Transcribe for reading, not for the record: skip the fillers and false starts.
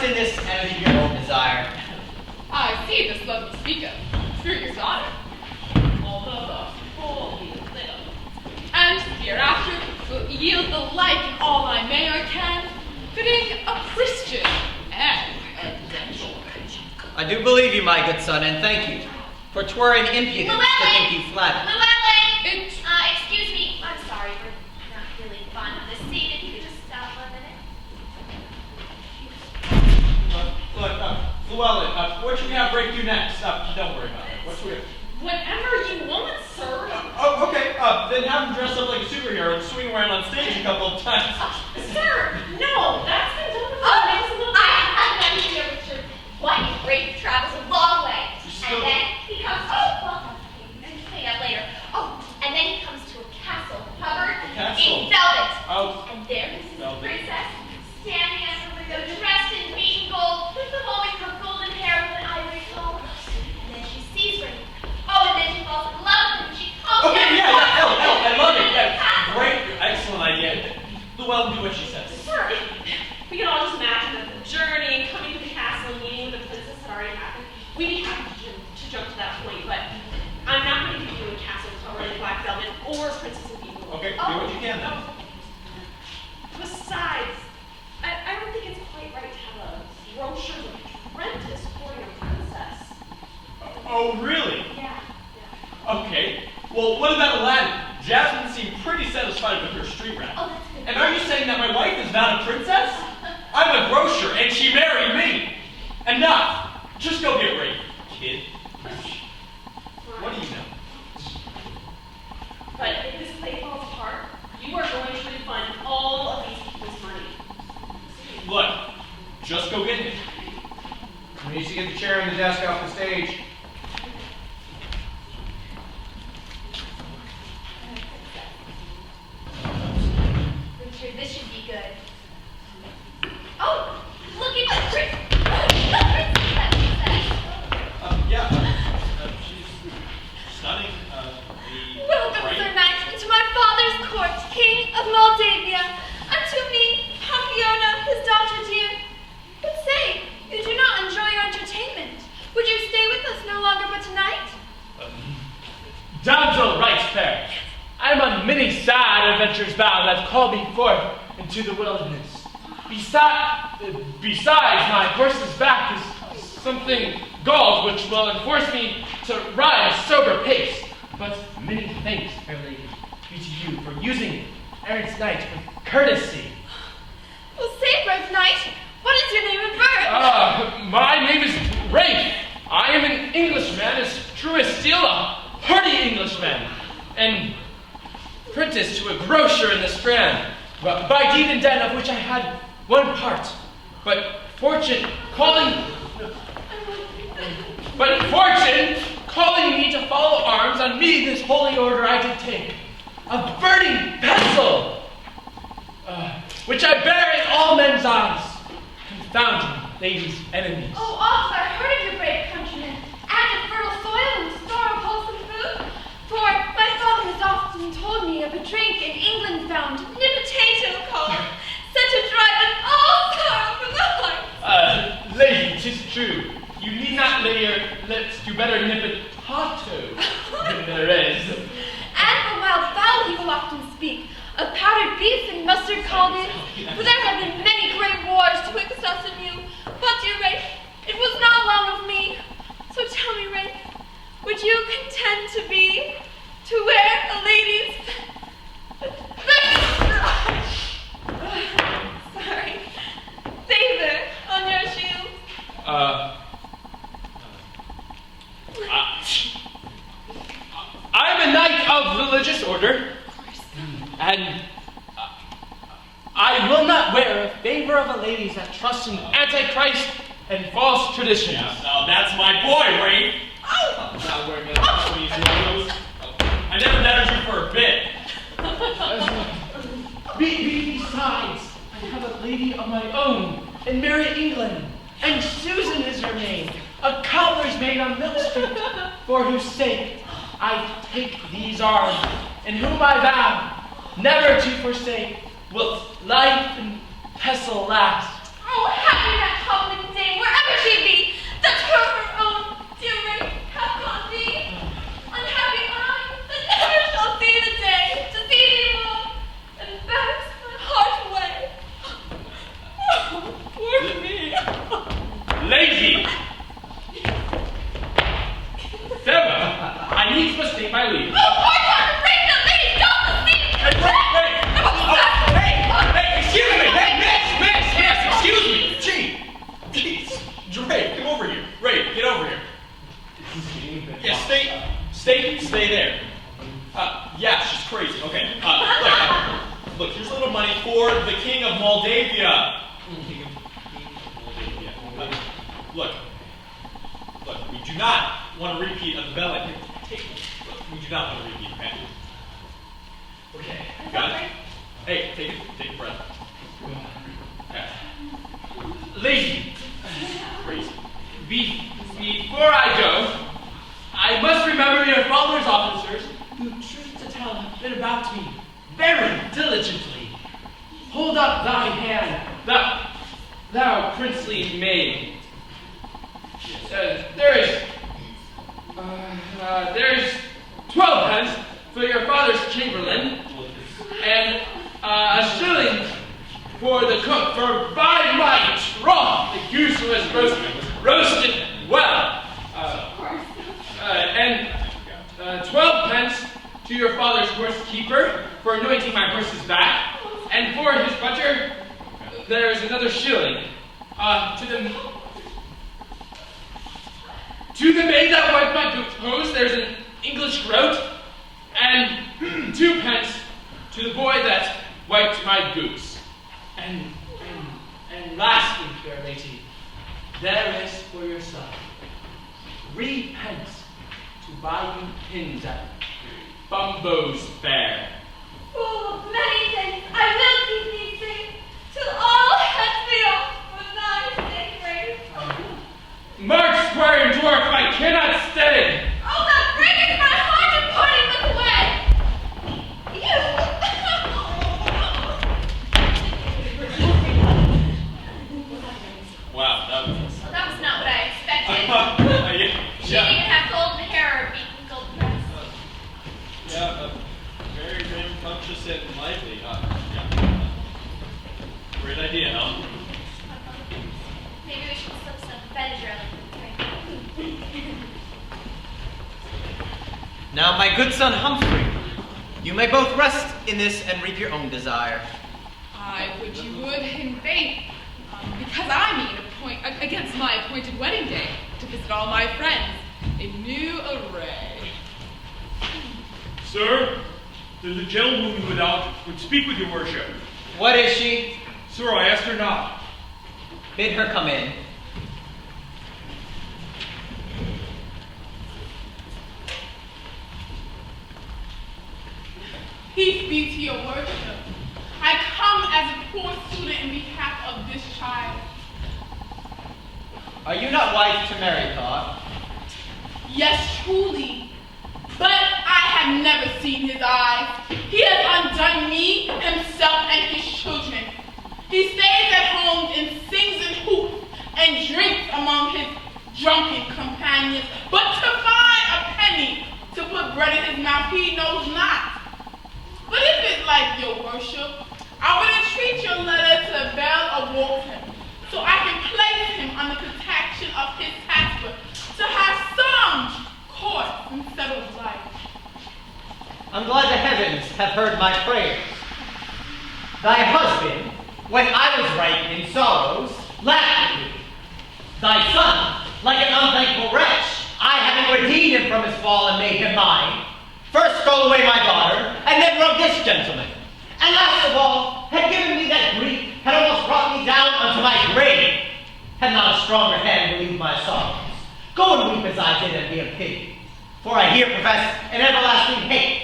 in this and of your own desire. I see this lovely speaker, through your daughter, although the holy little, and hereafter will yield the like in all I may or can, fitting a Christian and residential. I do believe you, my good son, and thank you, for 'twere an impudence to think you flattered. Llewellyn! Excuse me. I'm sorry, we're not really fond of this scene. If you could just stop for a minute. Llewellyn, what should we have Rafe do next? Don't worry about it. What should we have? Whatever you want, sir. Okay. Then have him dress up like a superhero and swing around on stage a couple of times. Sir, no, that's been done before. I have an idea, Richard. What if Rafe travels a long way, and then he comes, say that later. And then he comes to a castle covered in velvet. And there is his princess, standing at the window, dressed in green gold, combing her golden hair with an ivory comb. And then she sees Rafe. And then she falls in love with him. She calls him. I love it. Yeah, great, excellent idea. Llewellyn, do what she says. Sure. We can all just imagine that the journey, coming to the castle, meeting with the princess had already happened. We'd be happy to jump to that point, but I'm not going to give you a castle covered in black velvet or Princess of Beaumont. Okay, do what you can then. Besides, I don't think it's quite right to have a grocer's apprentice courting a princess. Oh, really? Yeah. Okay. Well, what about Aladdin? Jasmine seemed pretty satisfied with her street rat. That's good. And are you saying that my wife is not a princess? I'm a grocer, and she married me. Enough. Just go get Rafe, kid. What do you know? But if this play falls apart, you are going to refund all of these people's money. Look, just go get it. We need to get the chair and the desk off the stage. Richard, this should be good. Look at the princess. She's stunning. Welcome, Sir Knight, into my father's court, King of Moldavia. Unto me, Pompiona, his daughter dear. But say, you do not enjoy your entertainment. Would you stay with us no longer but tonight? Damsel, right fair. I am on many sad adventures bound that call me forth into the wilderness. Besides, my horse's back is something galled which will enforce me to ride a sober pace. But many thanks, fair lady, be to you for using errant knight with courtesy. Well, say, brave knight, what is your name and birth? My name is Rafe. I am an Englishman, as true as steel, a hardy Englishman, and apprentice to a grocer in the Strand, by deed and den of which I had one part, but fortune calling me to follow arms, on me this holy order I did take, a burning pestle, which I bear in all men's eyes, confounding ladies' enemies. Also, I heard of your brave countrymen, and of fertile soil and store of wholesome food. For my father has often told me of a drink in England found, potato called, such a drive and all sorrow for the heart. Lady, 'tis true. You need not lay your lips to better nippotato than there is. And for wild fowl he will often speak, of powdered beef and mustard called in, for there have been many great wars twixt us and you. But, dear Rafe, it was not long of me. So tell me, Rafe, would you contend to wear a lady's... Sorry. Favor on your shield? I'm a knight of religious order, and I will not wear a favor of a ladies that trust in Antichrist and false traditions. Yeah, now that's my boy, Rafe. I'm not wearing any of these clothes. I never doubted you for a bit. Besides, I have a lady of my own in Merry England, and Susan is her name, a cobbler's maid on Mill Street, for whose sake I take these arms, in whom I vow never to forsake, whilst life and pestle last. Oh, happy that cobbling want a repeat of the bell. We do not want a repeat, okay? Okay, got it? Hey, take a breath. Okay. Lady, before I go, I must remember your father's officers who truth to tell have been about me very diligently. Hold up thy hand, thou princely maid. There's 12 pence for your father's chamberlain, and a shilling for the cook, for by my troth the goose was roasted well. And 12 pence to your father's horsekeeper for anointing my horse's back, and for his butcher, there's another shilling. To the maid that wiped my hose, there's an English groat, and 2 pence to the boy that wiped my boots. And lastly, fair lady, there is for your son 3 pence to buy you pins at Bumbo's fair. Oh, many things. I will keep these things till all has been off for thy sake, Rafe. March, squire and dwarf, I cannot stay. Oh, thou breakest my heart and partest us away. You. Wow, That was not what I expected. She yeah. didn't even have golden hair or beaten gold press. Yeah, very rambunctious and lively. Yeah. Great idea, huh? Maybe we should slip some Venturewell. Now, my good son Humphrey, you may both rest in this and reap your own desire. I would you would in faith, because I mean against my appointed wedding day to visit all my friends in new array. Sir, there's a gentlewoman without would speak with your worship. What is she? Sir, I asked her not. Bid her come in. Peace be to your worship. I come as a poor student in behalf of this child. Are you not wife to Mary, Thought? Yes, truly. But I have never seen his eyes. He has undone me, himself, and his children. He stays at home and sings and hoops and drinks among his drunken companions. But to find a penny to put bread in his mouth, he knows not. But if it's like your worship, I would entreat your letter to Belle of Walton, so I can place him on the protection of his pastor, to have some course and settled life. I'm glad the heavens have heard my prayers. Thy husband, when I was ripe in sorrows, laughed at me. Thy son, like an unthankful wretch, I having redeemed him from his fall and made him mine, first stole away my daughter, and then rubbed this gentleman. And last of all, had given me that grief, had almost brought me down unto my grave, had not a stronger hand relieved my sorrows. Go and weep as I did and be of pity, for I here profess an everlasting hate